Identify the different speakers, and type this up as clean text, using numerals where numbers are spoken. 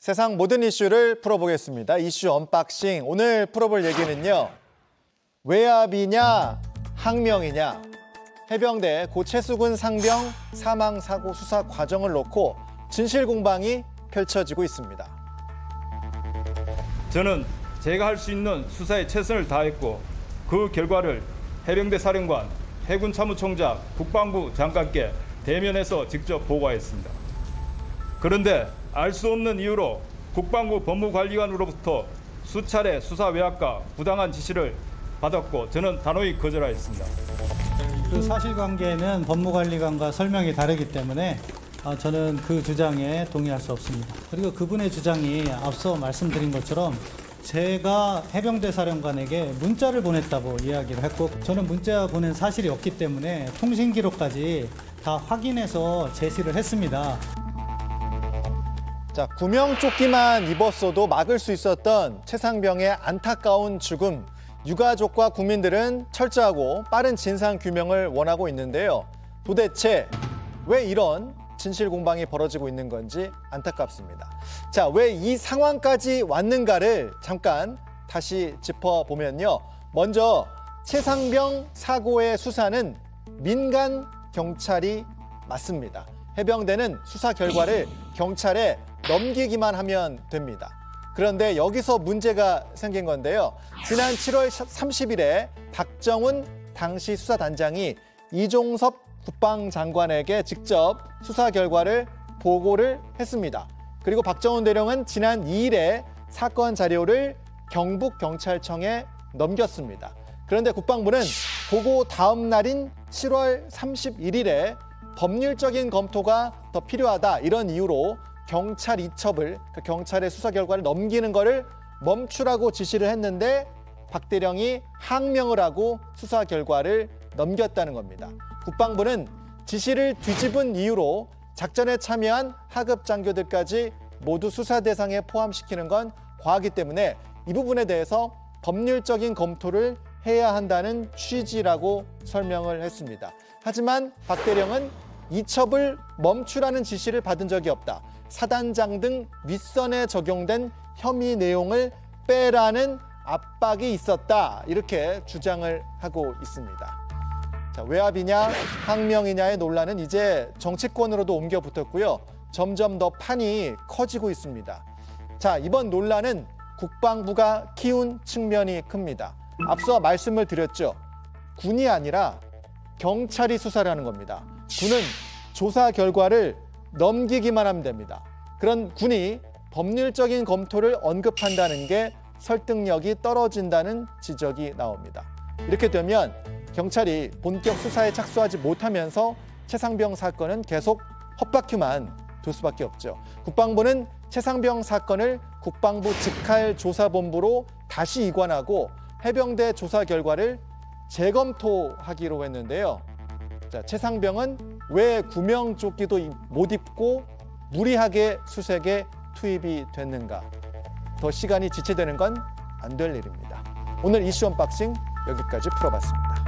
Speaker 1: 세상 모든 이슈를 풀어보겠습니다. 이슈 언박싱. 오늘 풀어볼 얘기는요. 외압이냐 항명이냐. 해병대 고 최수근 상병 사망 사고 수사 과정을 놓고 진실 공방이 펼쳐지고 있습니다.
Speaker 2: 저는 제가 할 수 있는 수사에 최선을 다했고 그 결과를 해병대 사령관, 해군 참모총장, 국방부 장관께 대면해서 직접 보고했습니다. 그런데 알 수 없는 이유로 국방부 법무관리관으로부터 수차례 수사 외압과 부당한 지시를 받았고 저는 단호히 거절하였습니다.
Speaker 3: 그 사실관계는 법무관리관과 설명이 다르기 때문에 저는 그 주장에 동의할 수 없습니다. 그리고 그분의 주장이 앞서 말씀드린 것처럼 제가 해병대 사령관에게 문자를 보냈다고 이야기를 했고 저는 문자 보낸 사실이 없기 때문에 통신 기록까지 다 확인해서 제시를 했습니다.
Speaker 1: 자, 구명조끼만 입었어도 막을 수 있었던 최상병의 안타까운 죽음. 유가족과 국민들은 철저하고 빠른 진상 규명을 원하고 있는데요. 도대체 왜 이런 진실 공방이 벌어지고 있는 건지 안타깝습니다. 자, 왜 이 상황까지 왔는가를 잠깐 다시 짚어보면요. 먼저 최상병 사고의 수사는 민간 경찰이 맞습니다. 해병대는 수사 결과를 경찰에 넘기기만 하면 됩니다. 그런데 여기서 문제가 생긴 건데요. 지난 7월 30일에 박정훈 당시 수사단장이 이종섭 국방장관에게 직접 수사 결과를 보고를 했습니다. 그리고 박정훈 대령은 지난 2일에 사건 자료를 경북경찰청에 넘겼습니다. 그런데 국방부는 보고 다음 날인 7월 31일에 법률적인 검토가 더 필요하다 이런 이유로 경찰 이첩을, 경찰의 수사 결과를 넘기는 것을 멈추라고 지시를 했는데 박 대령이 항명을 하고 수사 결과를 넘겼다는 겁니다. 국방부는 지시를 뒤집은 이유로 작전에 참여한 하급 장교들까지 모두 수사 대상에 포함시키는 건 과하기 때문에 이 부분에 대해서 법률적인 검토를 해야 한다는 취지라고 설명을 했습니다. 하지만 박 대령은 이첩을 멈추라는 지시를 받은 적이 없다. 사단장 등 윗선에 적용된 혐의 내용을 빼라는 압박이 있었다. 이렇게 주장을 하고 있습니다. 자, 외압이냐 항명이냐의 논란은 이제 정치권으로도 옮겨 붙었고요. 점점 더 판이 커지고 있습니다. 자, 이번 논란은 국방부가 키운 측면이 큽니다. 앞서 말씀을 드렸죠. 군이 아니라 경찰이 수사를 하는 겁니다. 군은 조사 결과를 넘기기만 하면 됩니다. 그런 군이 법률적인 검토를 언급한다는 게 설득력이 떨어진다는 지적이 나옵니다. 이렇게 되면 경찰이 본격 수사에 착수하지 못하면서 최상병 사건은 계속 헛바퀴만 돌 수밖에 없죠. 국방부는 최상병 사건을 국방부 직할조사본부로 다시 이관하고 해병대 조사 결과를 재검토하기로 했는데요. 자, 최상병은 왜 구명조끼도 못 입고 무리하게 수색에 투입이 됐는가? 더 시간이 지체되는 건 안 될 일입니다. 오늘 이슈 언박싱 여기까지 풀어봤습니다.